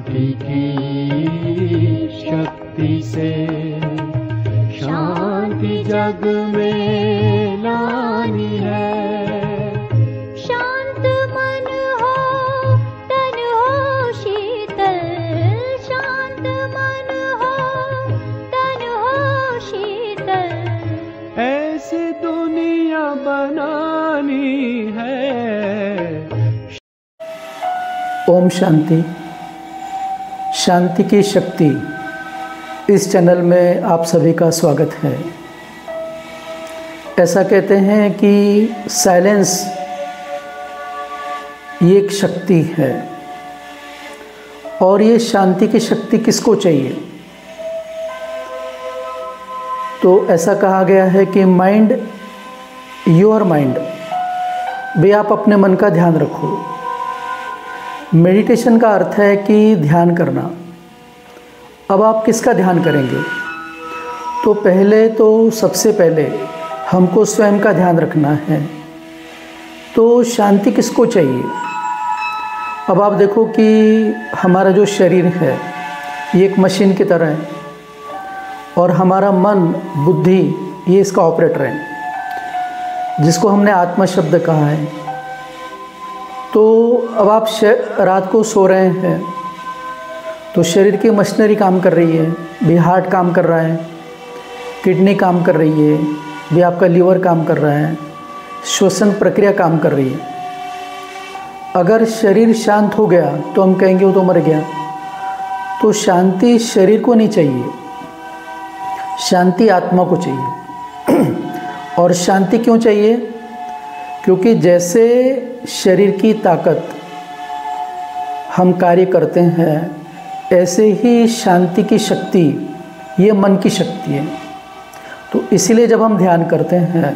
शांति की शक्ति से शांति जग में लानी है। शांत मन हो तन हो शीतल, शांत मन हो तन हो शीतल, ऐसी दुनिया बनानी है। ओम शांति। शांति की शक्ति इस चैनल में आप सभी का स्वागत है। ऐसा कहते हैं कि साइलेंस ये एक शक्ति है, और ये शांति की शक्ति किसको चाहिए? तो ऐसा कहा गया है कि माइंड, योर माइंड, भी आप अपने मन का ध्यान रखो। मेडिटेशन का अर्थ है कि ध्यान करना। अब आप किसका ध्यान करेंगे? तो सबसे पहले हमको स्वयं का ध्यान रखना है। तो शांति किसको चाहिए? अब आप देखो कि हमारा जो शरीर है ये एक मशीन की तरह है, और हमारा मन, बुद्धि, ये इसका ऑपरेटर है, जिसको हमने आत्मा शब्द कहा है। तो अब आप रात को सो रहे हैं तो शरीर की मशीनरी काम कर रही है, भी हार्ट काम कर रहा है, किडनी काम कर रही है, भी आपका लीवर काम कर रहा है, श्वसन प्रक्रिया काम कर रही है। अगर शरीर शांत हो गया तो हम कहेंगे वो तो मर गया। तो शांति शरीर को नहीं चाहिए, शांति आत्मा को चाहिए। और शांति क्यों चाहिए? क्योंकि जैसे शरीर की ताकत हम कार्य करते हैं, ऐसे ही शांति की शक्ति ये मन की शक्ति है। तो इसीलिए जब हम ध्यान करते हैं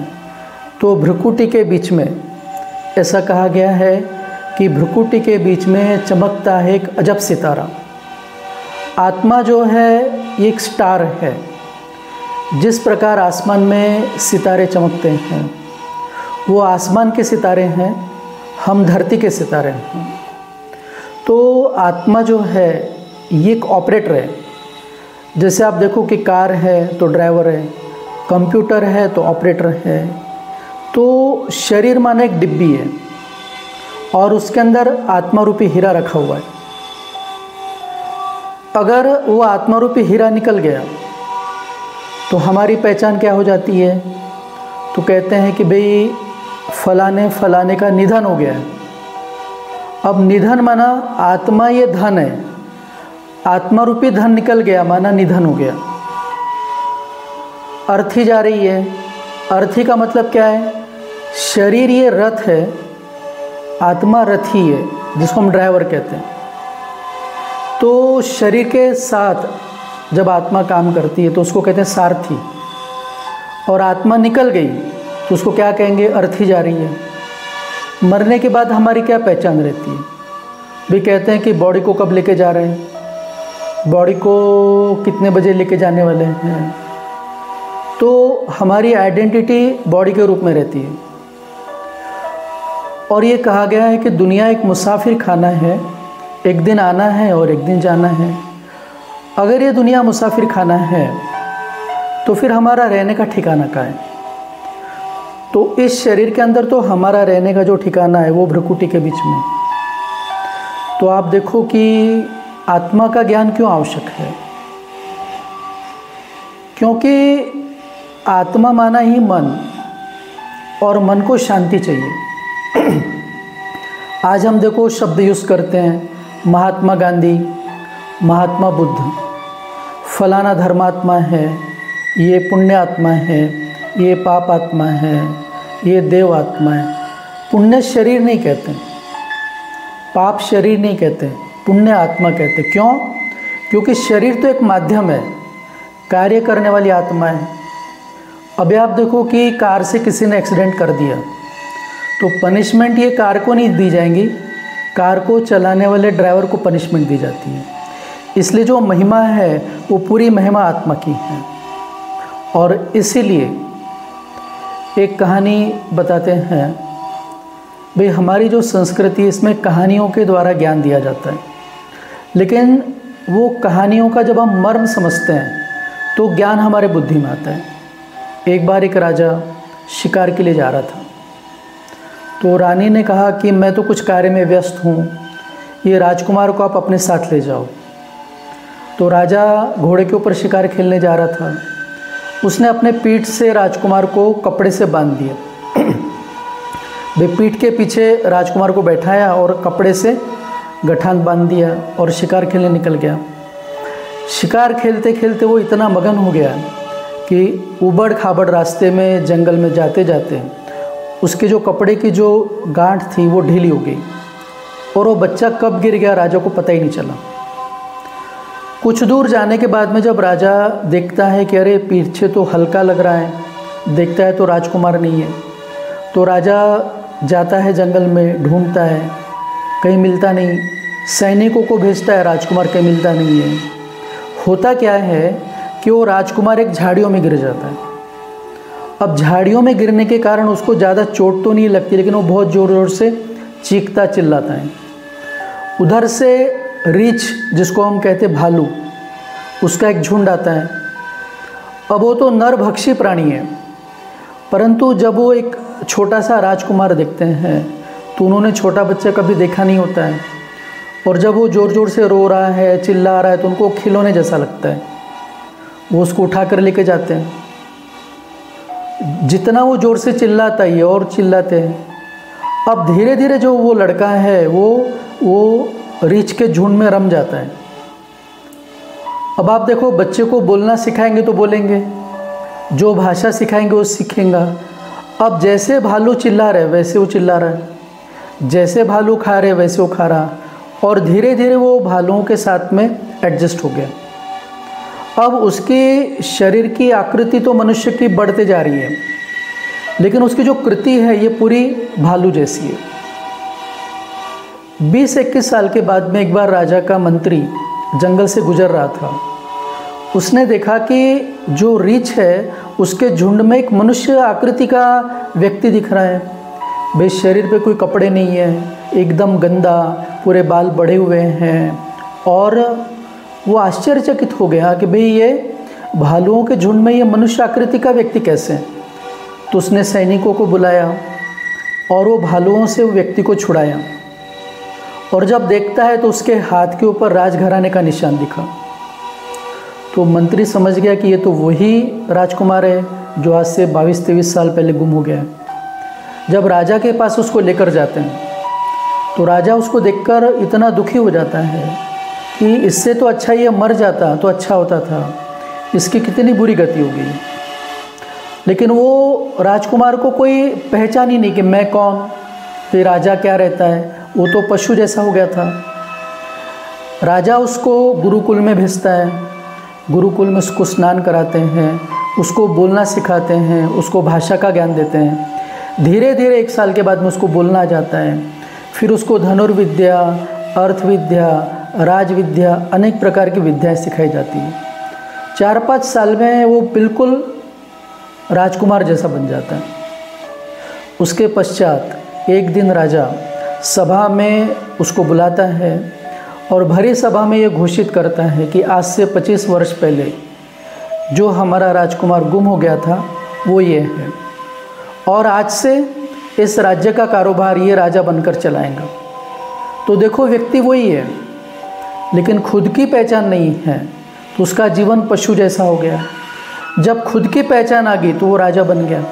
तो भ्रुकुटी के बीच में, ऐसा कहा गया है कि भ्रुकुटी के बीच में चमकता है एक अजब सितारा। आत्मा जो है ये एक स्टार है। जिस प्रकार आसमान में सितारे चमकते हैं, वो आसमान के सितारे हैं, हम धरती के सितारे हैं। तो आत्मा जो है ये एक ऑपरेटर है। जैसे आप देखो कि कार है तो ड्राइवर है, कंप्यूटर है तो ऑपरेटर है। तो शरीर माने एक डिब्बी है, और उसके अंदर आत्मा रूपी हीरा रखा हुआ है। अगर वो आत्मा रूपी हीरा निकल गया तो हमारी पहचान क्या हो जाती है? तो कहते हैं कि भाई फलाने का निधन हो गया है। अब निधन माना आत्मा ये धन है, आत्मा रूपी धन निकल गया माना निधन हो गया। अर्थी जा रही है। अर्थी का मतलब क्या है? शरीर ये रथ है, आत्मा रथी है, जिसको हम ड्राइवर कहते हैं। तो शरीर के साथ जब आत्मा काम करती है तो उसको कहते हैं सारथी, और आत्मा निकल गई तो उसको क्या कहेंगे? अर्थी जा रही है। मरने के बाद हमारी क्या पहचान रहती है? भी कहते हैं कि बॉडी को कब लेके जा रहे हैं, बॉडी को कितने बजे लेके जाने वाले हैं। तो हमारी आइडेंटिटी बॉडी के रूप में रहती है। और ये कहा गया है कि दुनिया एक मुसाफिर खाना है, एक दिन आना है और एक दिन जाना है। अगर ये दुनिया मुसाफिर खाना है तो फिर हमारा रहने का ठिकाना कहाँ है? तो इस शरीर के अंदर तो हमारा रहने का जो ठिकाना है वो भ्रुकुटी के बीच में। तो आप देखो कि आत्मा का ज्ञान क्यों आवश्यक है? क्योंकि आत्मा माना ही मन, और मन को शांति चाहिए। आज हम देखो शब्द यूज़ करते हैं, महात्मा गांधी, महात्मा बुद्ध, फलाना धर्मात्मा है, ये पुण्य आत्मा है, ये पाप आत्मा है, ये देव आत्मा है। पुण्य शरीर नहीं कहते, पाप शरीर नहीं कहते, पुण्य आत्मा कहते। क्यों? क्योंकि शरीर तो एक माध्यम है, कार्य करने वाली आत्मा है। अभी आप देखो कि कार से किसी ने एक्सीडेंट कर दिया तो पनिशमेंट ये कार को नहीं दी जाएंगी, कार को चलाने वाले ड्राइवर को पनिशमेंट दी जाती है। इसलिए जो महिमा है वो पूरी महिमा आत्मा की है। और इसीलिए एक कहानी बताते हैं भाई, हमारी जो संस्कृति इसमें कहानियों के द्वारा ज्ञान दिया जाता है। लेकिन वो कहानियों का जब हम मर्म समझते हैं तो ज्ञान हमारे बुद्धि में आता है। एक बार एक राजा शिकार के लिए जा रहा था, तो रानी ने कहा कि मैं तो कुछ कार्य में व्यस्त हूँ, ये राजकुमार को आप अपने साथ ले जाओ। तो राजा घोड़े के ऊपर शिकार खेलने जा रहा था। उसने अपने पीठ से राजकुमार को कपड़े से बांध दिया। वे पीठ के पीछे राजकुमार को बैठाया और कपड़े से गठान बांध दिया और शिकार खेलने निकल गया। शिकार खेलते खेलते वो इतना मगन हो गया कि उबड़ खाबड़ रास्ते में जंगल में जाते जाते उसके जो कपड़े की जो गांठ थी वो ढीली हो गई और वो बच्चा कब गिर गया राजा को पता ही नहीं चला। कुछ दूर जाने के बाद में जब राजा देखता है कि अरे पीछे तो हल्का लग रहा है, देखता है तो राजकुमार नहीं है, तो राजा जाता है जंगल में, ढूंढता है, कहीं मिलता नहीं। सैनिकों को भेजता है, राजकुमार कहीं मिलता नहीं है। होता क्या है कि वो राजकुमार एक झाड़ियों में गिर जाता है। अब झाड़ियों में गिरने के कारण उसको ज़्यादा चोट तो नहीं लगती, लेकिन वो बहुत ज़ोर ज़ोर से चीखता चिल्लाता है। उधर से रीछ, जिसको हम कहते भालू, उसका एक झुंड आता है। अब वो तो नरभक्षी प्राणी है, परंतु जब वो एक छोटा सा राजकुमार देखते हैं तो उन्होंने छोटा बच्चा कभी देखा नहीं होता है, और जब वो ज़ोर ज़ोर से रो रहा है, चिल्ला रहा है, तो उनको खिलौने जैसा लगता है। वो उसको उठा कर लेके जाते हैं। जितना वो ज़ोर से चिल्लाता है और चिल्लाते हैं। अब धीरे धीरे जो वो लड़का है वो रीछ के झुंड में रम जाता है। अब आप देखो, बच्चे को बोलना सिखाएंगे तो बोलेंगे, जो भाषा सिखाएंगे वो सीखेगा। अब जैसे भालू चिल्ला रहे वैसे वो चिल्ला रहा है, जैसे भालू खा रहे वैसे वो खा रहा, और धीरे धीरे वो भालुओं के साथ में एडजस्ट हो गया। अब उसके शरीर की आकृति तो मनुष्य की बढ़ते जा रही है, लेकिन उसकी जो कृति है ये पूरी भालू जैसी है। 20-21 साल के बाद में एक बार राजा का मंत्री जंगल से गुजर रहा था। उसने देखा कि जो रीछ है उसके झुंड में एक मनुष्य आकृति का व्यक्ति दिख रहा है। भाई शरीर पे कोई कपड़े नहीं है, एकदम गंदा, पूरे बाल बढ़े हुए हैं, और वो आश्चर्यचकित हो गया कि भाई ये भालुओं के झुंड में ये मनुष्य आकृति का व्यक्ति कैसे। तो उसने सैनिकों को बुलाया और वो भालुओं से वो व्यक्ति को छुड़ाया, और जब देखता है तो उसके हाथ के ऊपर राजघराने का निशान दिखा। तो मंत्री समझ गया कि ये तो वही राजकुमार है जो आज से 22-23 साल पहले गुम हो गया है। जब राजा के पास उसको लेकर जाते हैं तो राजा उसको देखकर इतना दुखी हो जाता है कि इससे तो अच्छा ये मर जाता तो अच्छा होता था, इसकी कितनी बुरी गति हो गई। लेकिन वो राजकुमार को कोई पहचान ही नहीं कि मैं कौन, तो राजा क्या रहता है, वो तो पशु जैसा हो गया था। राजा उसको गुरुकुल में भेजता है, गुरुकुल में उसको स्नान कराते हैं, उसको बोलना सिखाते हैं, उसको भाषा का ज्ञान देते हैं। धीरे धीरे 1 साल के बाद में उसको बोलना आ जाता है। फिर उसको धनुर्विद्या, अर्थविद्या, राजविद्या, अनेक प्रकार की विद्याएं सिखाई जाती हैं। 4-5 साल में वो बिल्कुल राजकुमार जैसा बन जाता है। उसके पश्चात एक दिन राजा सभा में उसको बुलाता है और भरी सभा में ये घोषित करता है कि आज से 25 वर्ष पहले जो हमारा राजकुमार गुम हो गया था वो ये है, और आज से इस राज्य का कारोबार ये राजा बनकर चलाएगा। तो देखो, व्यक्ति वही है लेकिन खुद की पहचान नहीं है, तो उसका जीवन पशु जैसा हो गया। जब खुद की पहचान आ गई तो वो राजा बन गया।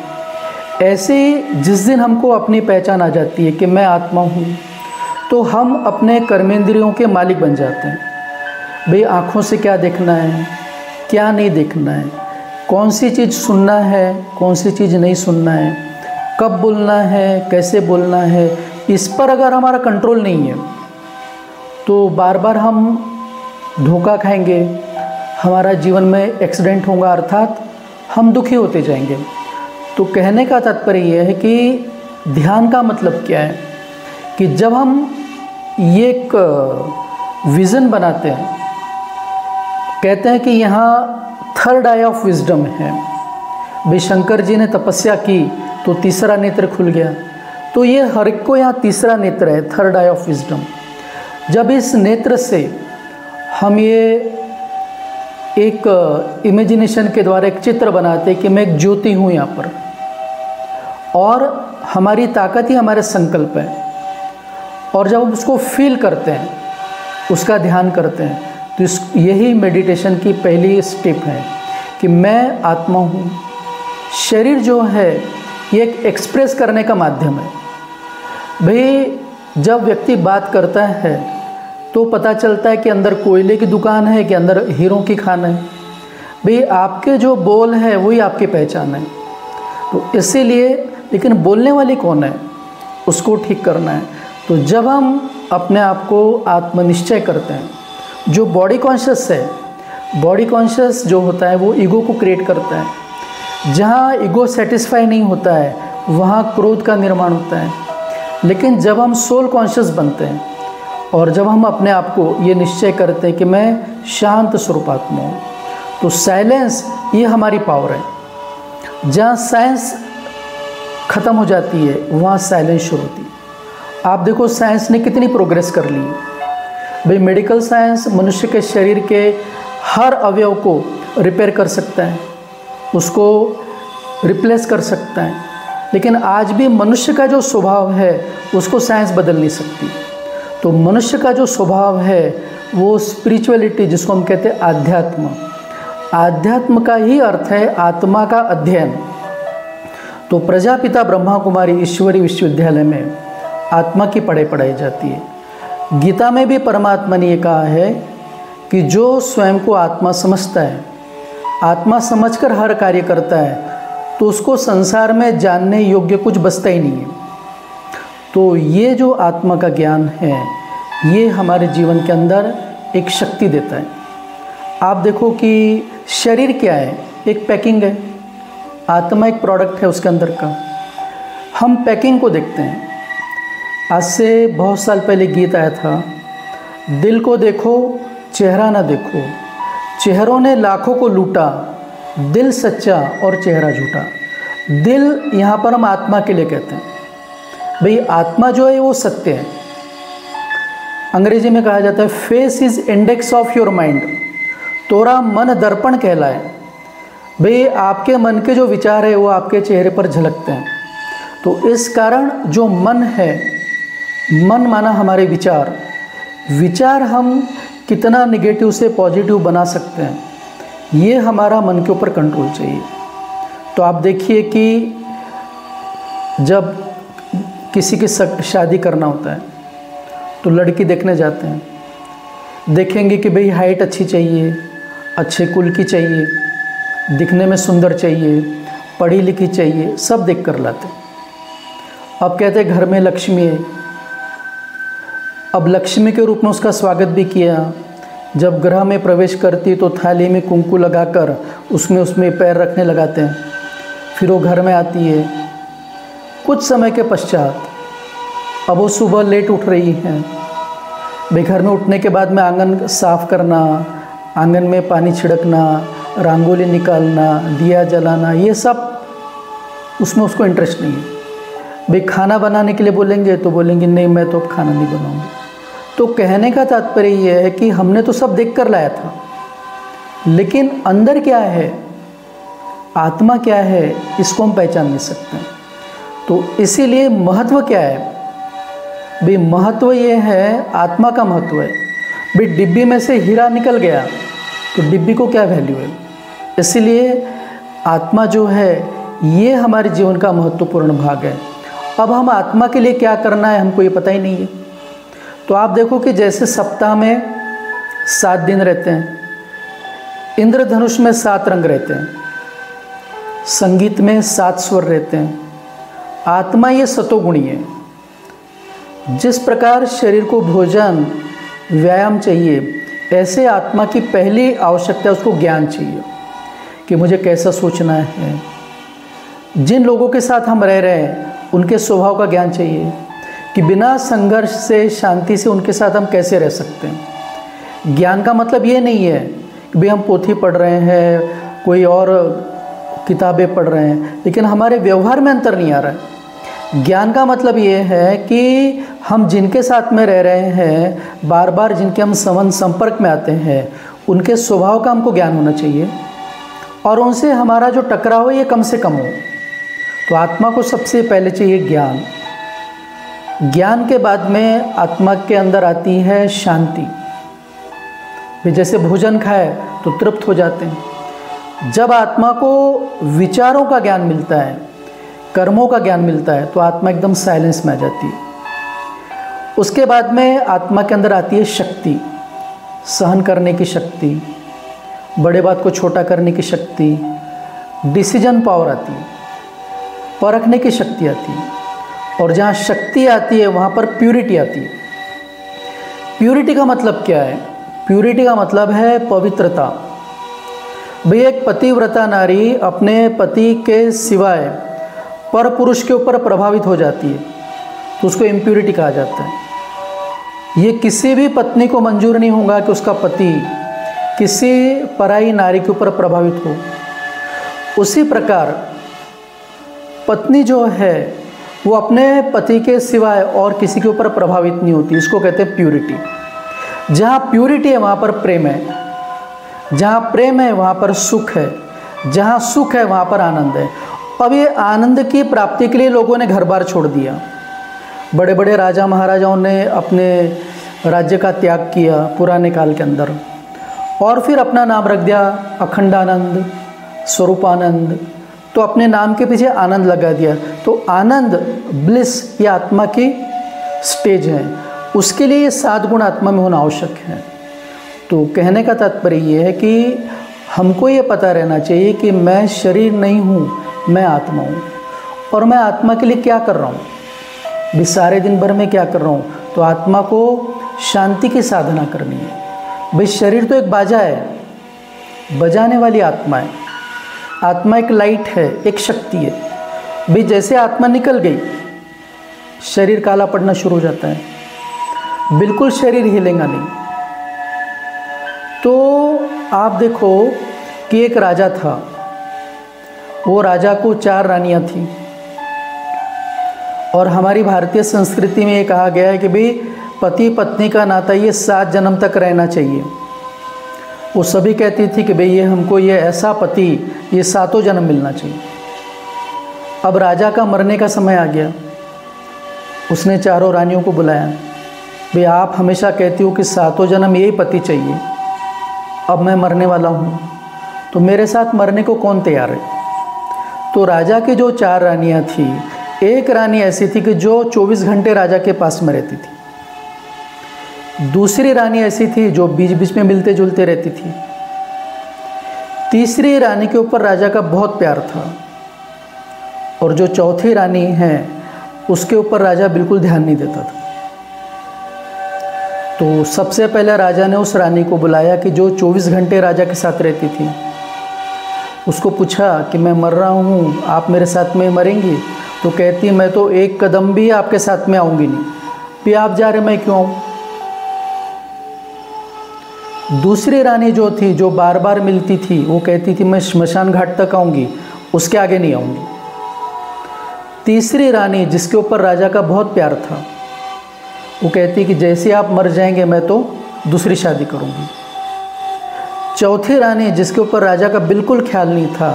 ऐसे ही जिस दिन हमको अपनी पहचान आ जाती है कि मैं आत्मा हूँ, तो हम अपने कर्मेंद्रियों के मालिक बन जाते हैं। भाई आँखों से क्या देखना है, क्या नहीं देखना है, कौन सी चीज़ सुनना है, कौन सी चीज़ नहीं सुनना है, कब बोलना है, कैसे बोलना है, इस पर अगर हमारा कंट्रोल नहीं है तो बार बार हम धोखा खाएंगे, हमारा जीवन में एक्सीडेंट होगा, अर्थात हम दुखी होते जाएंगे। तो कहने का तात्पर्य यह है कि ध्यान का मतलब क्या है कि जब हम ये एक विज़न बनाते हैं, कहते हैं कि यहाँ 3rd आई ऑफ विजडम है। भाई शंकर जी ने तपस्या की तो तीसरा नेत्र खुल गया, तो ये हर एक को यहाँ तीसरा नेत्र है, 3rd आई ऑफ विजडम। जब इस नेत्र से हम ये एक इमेजिनेशन के द्वारा एक चित्र बनाते हैं कि मैं एक ज्योति हूँ यहाँ पर, और हमारी ताकत ही हमारे संकल्प है। और जब हम उसको फील करते हैं, उसका ध्यान करते हैं, तो यही मेडिटेशन की पहली स्टेप है कि मैं आत्मा हूँ। शरीर जो है ये एक एक्सप्रेस करने का माध्यम है। भाई जब व्यक्ति बात करता है तो पता चलता है कि अंदर कोयले की दुकान है कि अंदर हीरों की खान है। भाई आपके जो बोल है वही आपकी पहचान है। तो इसीलिए, लेकिन बोलने वाली कौन है, उसको ठीक करना है। तो जब हम अपने आप को आत्मनिश्चय करते हैं, जो बॉडी कॉन्शियस है, बॉडी कॉन्शियस जो होता है वो ईगो को क्रिएट करता है। जहाँ ईगो सेटिस्फाई नहीं होता है वहाँ क्रोध का निर्माण होता है। लेकिन जब हम सोल कॉन्शियस बनते हैं और जब हम अपने आप को ये निश्चय करते हैं कि मैं शांत स्वरूप आत्मा हूँ, तो साइलेंस ये हमारी पावर है। जहाँ साइंस ख़त्म हो जाती है वहाँ साइलेंस शुरू होती है। आप देखो साइंस ने कितनी प्रोग्रेस कर ली। भाई मेडिकल साइंस मनुष्य के शरीर के हर अवयव को रिपेयर कर सकता है, उसको रिप्लेस कर सकता है, लेकिन आज भी मनुष्य का जो स्वभाव है उसको साइंस बदल नहीं सकती। तो मनुष्य का जो स्वभाव है वो स्पिरिचुअलिटी, जिसको हम कहते हैं आध्यात्म, आध्यात्म का ही अर्थ है आत्मा का अध्ययन। तो प्रजापिता ब्रह्मा कुमारी ईश्वरी विश्वविद्यालय में आत्मा की पढ़ाई जाती है। गीता में भी परमात्मा ने ये कहा है कि जो स्वयं को आत्मा समझता है, आत्मा समझकर हर कार्य करता है, तो उसको संसार में जानने योग्य कुछ बचता ही नहीं है। तो ये जो आत्मा का ज्ञान है ये हमारे जीवन के अंदर एक शक्ति देता है। आप देखो कि शरीर क्या है, एक पैकिंग है, आत्मा एक प्रोडक्ट है उसके अंदर का। हम पैकिंग को देखते हैं। आज से बहुत साल पहले गीत आया था, दिल को देखो चेहरा ना देखो, चेहरों ने लाखों को लूटा, दिल सच्चा और चेहरा झूठा। दिल यहाँ पर हम आत्मा के लिए कहते हैं। भाई आत्मा जो है वो सत्य है। अंग्रेजी में कहा जाता है face is index of your mind, तोरा मन दर्पण कहलाए। भाई आपके मन के जो विचार है वो आपके चेहरे पर झलकते हैं। तो इस कारण जो मन है, मन माना हमारे विचार, विचार हम कितना निगेटिव से पॉजिटिव बना सकते हैं, ये हमारा मन के ऊपर कंट्रोल चाहिए। तो आप देखिए कि जब किसी की शादी करना होता है तो लड़की देखने जाते हैं, देखेंगे कि भाई हाइट अच्छी चाहिए, अच्छे कुल की चाहिए, दिखने में सुंदर चाहिए, पढ़ी लिखी चाहिए, सब देख कर लाते हैं। अब कहते हैं घर में लक्ष्मी है। अब लक्ष्मी के रूप में उसका स्वागत भी किया। जब गृह में प्रवेश करती तो थाली में कुंकू लगाकर उसमें पैर रखने लगाते हैं। फिर वो घर में आती है। कुछ समय के पश्चात अब वो सुबह लेट उठ रही है। भाई घर में उठने के बाद में आंगन साफ करना, आंगन में पानी छिड़कना, रंगोली निकालना, दिया जलाना, ये सब उसमें उसको इंटरेस्ट नहीं है। भाई खाना बनाने के लिए बोलेंगे तो बोलेंगे नहीं मैं तो अब खाना नहीं बनाऊंगी। तो कहने का तात्पर्य ये है कि हमने तो सब देख कर लाया था, लेकिन अंदर क्या है, आत्मा क्या है, इसको हम पहचान नहीं सकते। तो इसीलिए महत्व क्या है भाई, महत्व ये है, आत्मा का महत्व है। भाई डिब्बी में से हीरा निकल गया तो डिब्बी को क्या वैल्यू है। इसीलिए आत्मा जो है ये हमारे जीवन का महत्वपूर्ण भाग है। अब हम आत्मा के लिए क्या करना है हमको ये पता ही नहीं है। तो आप देखो कि जैसे सप्ताह में 7 दिन रहते हैं, इंद्रधनुष में 7 रंग रहते हैं, संगीत में 7 स्वर रहते हैं। आत्मा ये सतोगुणी है। जिस प्रकार शरीर को भोजन व्यायाम चाहिए, ऐसे आत्मा की पहली आवश्यकता है उसको ज्ञान चाहिए कि मुझे कैसा सोचना है। जिन लोगों के साथ हम रह रहे हैं उनके स्वभाव का ज्ञान चाहिए कि बिना संघर्ष से शांति से उनके साथ हम कैसे रह सकते हैं। ज्ञान का मतलब ये नहीं है कि भाई हम पोथी पढ़ रहे हैं, कोई और किताबें पढ़ रहे हैं, लेकिन हमारे व्यवहार में अंतर नहीं आ रहा है। ज्ञान का मतलब ये है कि हम जिनके साथ में रह रहे हैं, बार बार जिनके हम संपर्क में आते हैं, उनके स्वभाव का हमको ज्ञान होना चाहिए और उनसे हमारा जो टकराव है ये कम से कम हो। तो आत्मा को सबसे पहले चाहिए ज्ञान। ज्ञान के बाद में आत्मा के अंदर आती है शांति। भी जैसे भोजन खाए तो तृप्त हो जाते हैं। जब आत्मा को विचारों का ज्ञान मिलता है, कर्मों का ज्ञान मिलता है, तो आत्मा एकदम साइलेंस में आ जाती है। उसके बाद में आत्मा के अंदर आती है शक्ति, सहन करने की शक्ति, बड़े बात को छोटा करने की शक्ति, डिसीजन पावर आती है, परखने की शक्ति आती है। और जहाँ शक्ति आती है वहाँ पर प्यूरिटी आती है। प्यूरिटी का मतलब क्या है? प्यूरिटी का मतलब है पवित्रता। भाई एक पतिव्रता नारी अपने पति के सिवाय पर पुरुष के ऊपर प्रभावित हो जाती है तो उसको इम्प्यूरिटी कहा जाता है। ये किसी भी पत्नी को मंजूर नहीं होगा कि उसका पति किसी पराई नारी के ऊपर प्रभावित हो। उसी प्रकार पत्नी जो है वो अपने पति के सिवाय और किसी के ऊपर प्रभावित नहीं होती। इसको कहते हैं प्यूरिटी। जहाँ प्यूरिटी है वहाँ पर प्रेम है, जहाँ प्रेम है वहाँ पर सुख है, जहाँ सुख है वहाँ पर आनंद है। अब ये आनंद की प्राप्ति के लिए लोगों ने घर बार छोड़ दिया। बड़े बड़े राजा महाराजाओं ने अपने राज्य का त्याग किया पुराने काल के अंदर और फिर अपना नाम रख दिया अखंडानंद, स्वरूपानंद। तो अपने नाम के पीछे आनंद लगा दिया। तो आनंद, ब्लिस, ये आत्मा की स्टेज है। उसके लिए ये 7 गुण आत्मा में होना आवश्यक है। तो कहने का तात्पर्य ये है कि हमको ये पता रहना चाहिए कि मैं शरीर नहीं हूँ, मैं आत्मा हूँ। और मैं आत्मा के लिए क्या कर रहा हूँ, भी सारे दिन भर में क्या कर रहा हूँ? तो आत्मा को शांति की साधना करनी है। भाई शरीर तो एक बाजा है, बजाने वाली आत्मा है। आत्मा एक लाइट है, एक शक्ति है। भाई जैसे आत्मा निकल गई, शरीर काला पड़ना शुरू हो जाता है, बिल्कुल शरीर हिलेगा नहीं। तो आप देखो कि एक राजा था, वो राजा को 4 रानियां थी। और हमारी भारतीय संस्कृति में ये कहा गया है कि भाई पति पत्नी का नाता ये 7 जन्म तक रहना चाहिए। वो सभी कहती थी कि भाई ये हमको ये ऐसा पति ये 7 जन्म मिलना चाहिए। अब राजा का मरने का समय आ गया। उसने 4 रानियों को बुलाया, भाई आप हमेशा कहती हो कि 7 जन्म यही पति चाहिए, अब मैं मरने वाला हूँ, तो मेरे साथ मरने को कौन तैयार है? तो राजा की जो 4 रानियाँ थी, एक रानी ऐसी थी कि जो 24 घंटे राजा के पास में रहती थी। दूसरी रानी ऐसी थी जो बीच बीच में मिलते जुलते रहती थी। तीसरी रानी के ऊपर राजा का बहुत प्यार था। और जो चौथी रानी है उसके ऊपर राजा बिल्कुल ध्यान नहीं देता था। तो सबसे पहले राजा ने उस रानी को बुलाया कि जो 24 घंटे राजा के साथ रहती थी, उसको पूछा कि मैं मर रहा हूँ, आप मेरे साथ में मरेंगी? तो कहती मैं तो एक कदम भी आपके साथ में आऊँगी नहीं। भी आप जा रहे, मैं क्यों आऊँ? दूसरी रानी जो थी, जो बार बार मिलती थी, वो कहती थी मैं श्मशान घाट तक आऊँगी, उसके आगे नहीं आऊँगी। तीसरी रानी जिसके ऊपर राजा का बहुत प्यार था, वो कहती कि जैसे आप मर जाएंगे मैं तो दूसरी शादी करूँगी। चौथी रानी जिसके ऊपर राजा का बिल्कुल ख्याल नहीं था,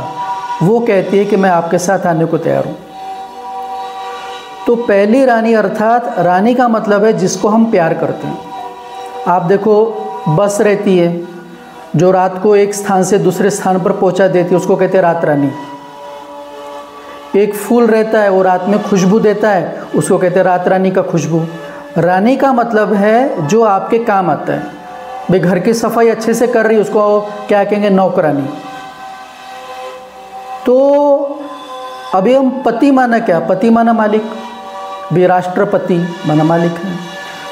वो कहती है कि मैं आपके साथ आने को तैयार हूँ। तो पहली रानी अर्थात रानी का मतलब है जिसको हम प्यार करते हैं। आप देखो बस रहती है जो रात को एक स्थान से दूसरे स्थान पर पहुंचा देती है, उसको कहते हैं रात रानी। एक फूल रहता है वो रात में खुशबू देता है, उसको कहते हैं रात रानी का खुशबू। रानी का मतलब है जो आपके काम आता है। भाई घर की सफाई अच्छे से कर रही, उसको क्या कहेंगे? नौकरानी। तो अभी हम पति माना क्या? पति माना मालिक, भी राष्ट्रपति माना मालिक है।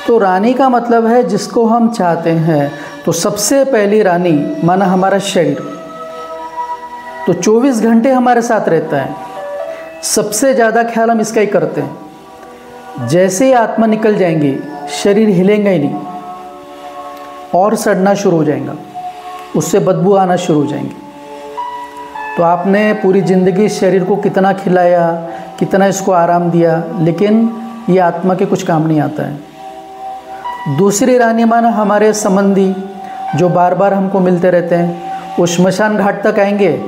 तो रानी का मतलब है जिसको हम चाहते हैं। तो सबसे पहली रानी माना हमारा शरीर, तो 24 घंटे हमारे साथ रहता है। सबसे ज़्यादा ख्याल हम इसका ही करते हैं। जैसे ही आत्मा निकल जाएंगी, शरीर हिलेगा ही नहीं और सड़ना शुरू हो जाएगा, उससे बदबू आना शुरू हो जाएंगी। तो आपने पूरी ज़िंदगी शरीर को कितना खिलाया, कितना इसको आराम दिया, लेकिन ये आत्मा के कुछ काम नहीं आता है। दूसरी रानी माना हमारे संबंधी जो बार बार हमको मिलते रहते हैं, वो श्मशान घाट तक आएंगे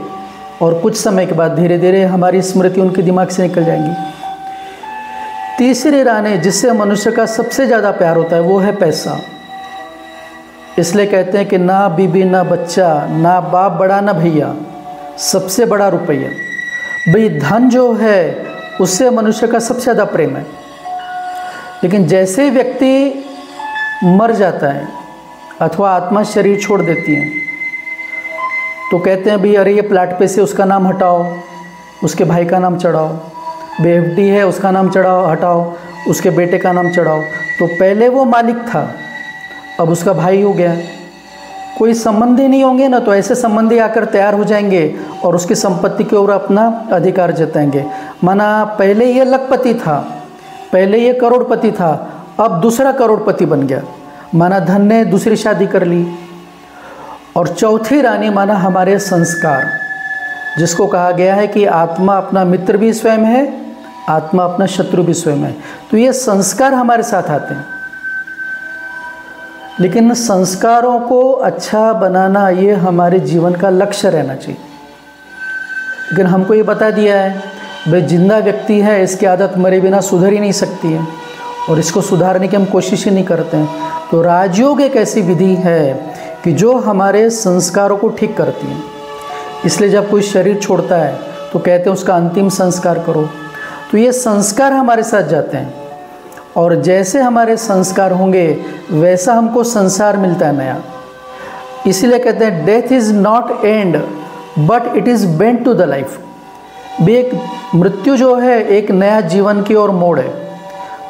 और कुछ समय के बाद धीरे धीरे हमारी स्मृति उनके दिमाग से निकल जाएंगी। तीसरी रानी जिससे मनुष्य का सबसे ज़्यादा प्यार होता है वो है पैसा। इसलिए कहते हैं कि ना बीबी ना बच्चा, ना बाप बड़ा ना भैया, सबसे बड़ा रुपया। भाई धन जो है उससे मनुष्य का सबसे ज़्यादा प्रेम है। लेकिन जैसे ही व्यक्ति मर जाता है अथवा आत्मा शरीर छोड़ देती है तो कहते हैं भाई अरे ये प्लाट पे से उसका नाम हटाओ, उसके भाई का नाम चढ़ाओ, बेवटी है उसका नाम चढ़ाओ हटाओ, उसके बेटे का नाम चढ़ाओ। तो पहले वो मालिक था, अब उसका भाई हो गया। कोई संबंधी नहीं होंगे ना तो ऐसे संबंधी आकर तैयार हो जाएंगे और उसकी संपत्ति की ओर अपना अधिकार जताएंगे। माना पहले ये लखपति था, पहले ये करोड़पति था, अब दूसरा करोड़पति बन गया। माना धन ने दूसरी शादी कर ली। और चौथी रानी माना हमारे संस्कार, जिसको कहा गया है कि आत्मा अपना मित्र भी स्वयं है, आत्मा अपना शत्रु भी स्वयं है। तो ये संस्कार हमारे साथ आते हैं। लेकिन संस्कारों को अच्छा बनाना ये हमारे जीवन का लक्ष्य रहना चाहिए। लेकिन हमको ये बता दिया है भाई जिंदा व्यक्ति है, इसकी आदत मरे बिना सुधर ही नहीं सकती है और इसको सुधारने की हम कोशिश ही नहीं करते हैं। तो राजयोग एक ऐसी विधि है कि जो हमारे संस्कारों को ठीक करती है। इसलिए जब कोई शरीर छोड़ता है तो कहते हैं उसका अंतिम संस्कार करो। तो ये संस्कार हमारे साथ जाते हैं और जैसे हमारे संस्कार होंगे वैसा हमको संसार मिलता है नया। इसलिए कहते हैं death is not end but it is bend to the life. भी एक मृत्यु जो है एक नया जीवन की ओर मोड़ है।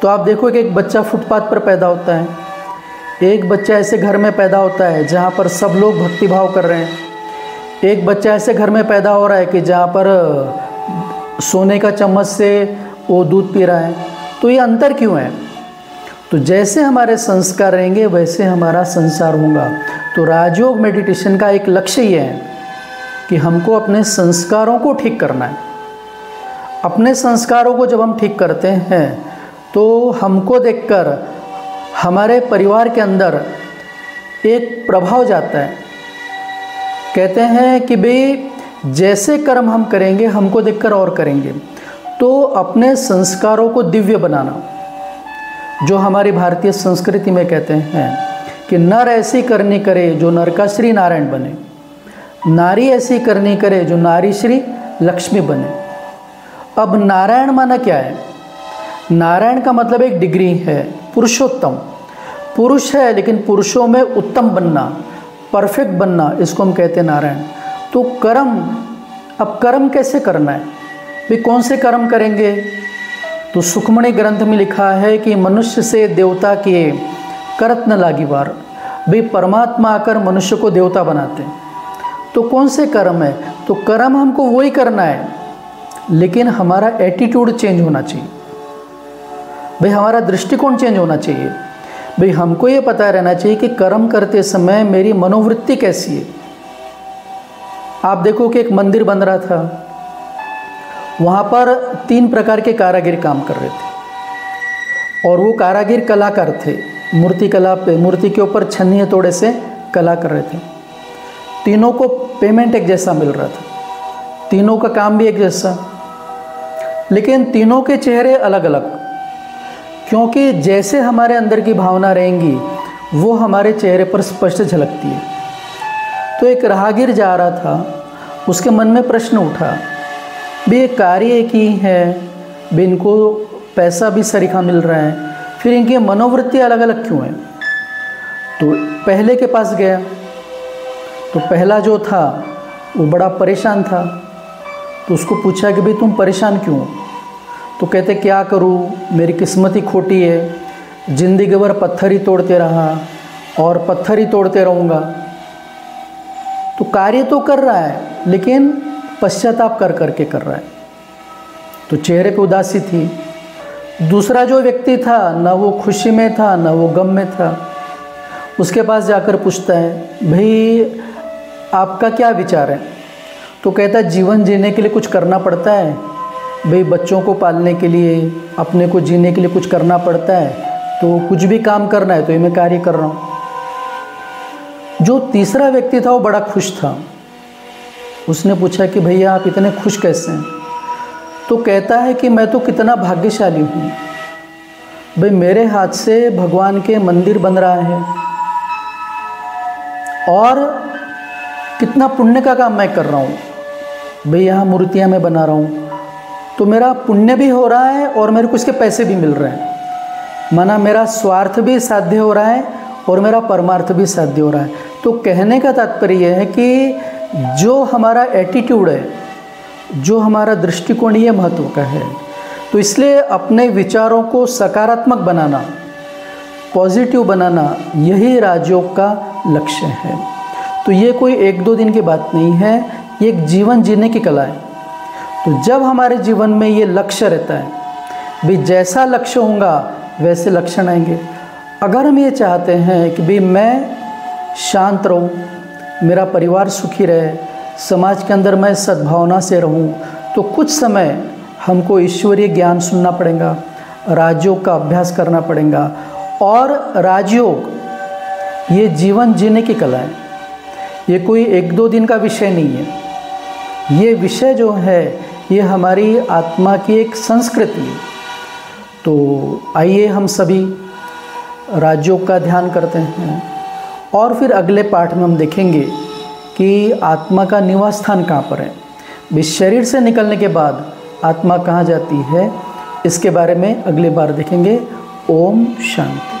तो आप देखो कि एक बच्चा फुटपाथ पर पैदा होता है, एक बच्चा ऐसे घर में पैदा होता है जहाँ पर सब लोग भक्तिभाव कर रहे हैं, एक बच्चा ऐसे घर में पैदा हो रहा है कि जहाँ पर सोने का चम्मच से वो दूध पी रहा है। तो ये अंतर क्यों है? तो जैसे हमारे संस्कार रहेंगे वैसे हमारा संसार होगा। तो राजयोग मेडिटेशन का एक लक्ष्य ये है कि हमको अपने संस्कारों को ठीक करना है। अपने संस्कारों को जब हम ठीक करते हैं तो हमको देखकर हमारे परिवार के अंदर एक प्रभाव जाता है। कहते हैं कि भाई जैसे कर्म हम करेंगे हमको देखकर और करेंगे। तो अपने संस्कारों को दिव्य बनाना, जो हमारी भारतीय संस्कृति में कहते हैं कि नर ऐसी करनी करे जो नर का श्री नारायण बने, नारी ऐसी करनी करे जो नारी श्री लक्ष्मी बने। अब नारायण माना क्या है? नारायण का मतलब एक डिग्री है, पुरुषोत्तम। पुरुष है लेकिन पुरुषों में उत्तम बनना, परफेक्ट बनना, इसको हम कहते हैं नारायण। तो कर्म, अब कर्म कैसे करना है भाई? कौन से कर्म करेंगे? तो सुखमणि ग्रंथ में लिखा है कि मनुष्य से देवता किए करत न लागी वार। भाई परमात्मा आकर मनुष्य को देवता बनाते हैं। तो कौन से कर्म है? तो कर्म हमको वही करना है, लेकिन हमारा एटीट्यूड चेंज होना चाहिए। भाई हमारा दृष्टिकोण चेंज होना चाहिए। भाई हमको ये पता रहना चाहिए कि कर्म करते समय मेरी मनोवृत्ति कैसी है। आप देखो कि एक मंदिर बन रहा था, वहाँ पर 3 प्रकार के कारागिर काम कर रहे थे और वो कारागिर कलाकार थे। मूर्ति कला पे, मूर्ति के ऊपर छन्नी हथौड़े से कला कर रहे थे। तीनों को पेमेंट एक जैसा मिल रहा था, तीनों का काम भी एक जैसा, लेकिन तीनों के चेहरे अलग अलग। क्योंकि जैसे हमारे अंदर की भावना रहेंगी वो हमारे चेहरे पर स्पष्ट झलकती है। तो एक राहगीर जा रहा था, उसके मन में प्रश्न उठा, भी ये कार्य एक ही है, भी इनको पैसा भी सरीखा मिल रहा है, फिर इनकी मनोवृत्ति अलग अलग क्यों है? तो पहले के पास गया तो पहला जो था वो बड़ा परेशान था। तो उसको पूछा कि भाई तुम परेशान क्यों हो? तो कहते क्या करूँ, मेरी किस्मत ही खोटी है, जिंदगी भर पत्थर ही तोड़ते रहा और पत्थर ही तोड़ते रहूँगा। तो कार्य तो कर रहा है लेकिन पश्चाताप कर करके कर रहा है। तो चेहरे पे उदासी थी। दूसरा जो व्यक्ति था ना वो खुशी में था ना वो गम में था। उसके पास जाकर पूछता है भाई आपका क्या विचार है? तो कहता है जीवन जीने के लिए कुछ करना पड़ता है, भाई बच्चों को पालने के लिए, अपने को जीने के लिए कुछ करना पड़ता है, तो कुछ भी काम करना है तो ये मैं कार्य कर रहा हूँ। जो तीसरा व्यक्ति था वो बड़ा खुश था। उसने पूछा कि भैया आप इतने खुश कैसे हैं? तो कहता है कि मैं तो कितना भाग्यशाली हूँ भाई, मेरे हाथ से भगवान के मंदिर बन रहा है और कितना पुण्य का काम मैं कर रहा हूँ भाई, यहाँ मूर्तियाँ मैं बना रहा हूँ तो मेरा पुण्य भी हो रहा है और मेरे को इसके पैसे भी मिल रहे हैं। माना मेरा स्वार्थ भी साध्य हो रहा है और मेरा परमार्थ भी साध्य हो रहा है। तो कहने का तात्पर्य यह है कि जो हमारा एटीट्यूड है, जो हमारा दृष्टिकोण, ये महत्व का है। तो इसलिए अपने विचारों को सकारात्मक बनाना, पॉजिटिव बनाना, यही राजयोग का लक्ष्य है। तो ये कोई 1-2 दिन की बात नहीं है, ये एक जीवन जीने की कला है। तो जब हमारे जीवन में ये लक्ष्य रहता है, भाई जैसा लक्ष्य होगा वैसे लक्षण आएंगे। अगर हम ये चाहते हैं कि भाई मैं शांत रहूं, मेरा परिवार सुखी रहे, समाज के अंदर मैं सद्भावना से रहूं, तो कुछ समय हमको ईश्वरीय ज्ञान सुनना पड़ेगा, राजयोग का अभ्यास करना पड़ेगा। और राजयोग ये जीवन जीने की कला है, ये कोई 1-2 दिन का विषय नहीं है। ये विषय जो है ये हमारी आत्मा की एक संस्कृति है। तो आइए हम सभी राजयोग का ध्यान करते हैं और फिर अगले पाठ में हम देखेंगे कि आत्मा का निवास स्थान कहाँ पर है। इस शरीर से निकलने के बाद आत्मा कहाँ जाती है, इसके बारे में अगली बार देखेंगे। ओम शांति।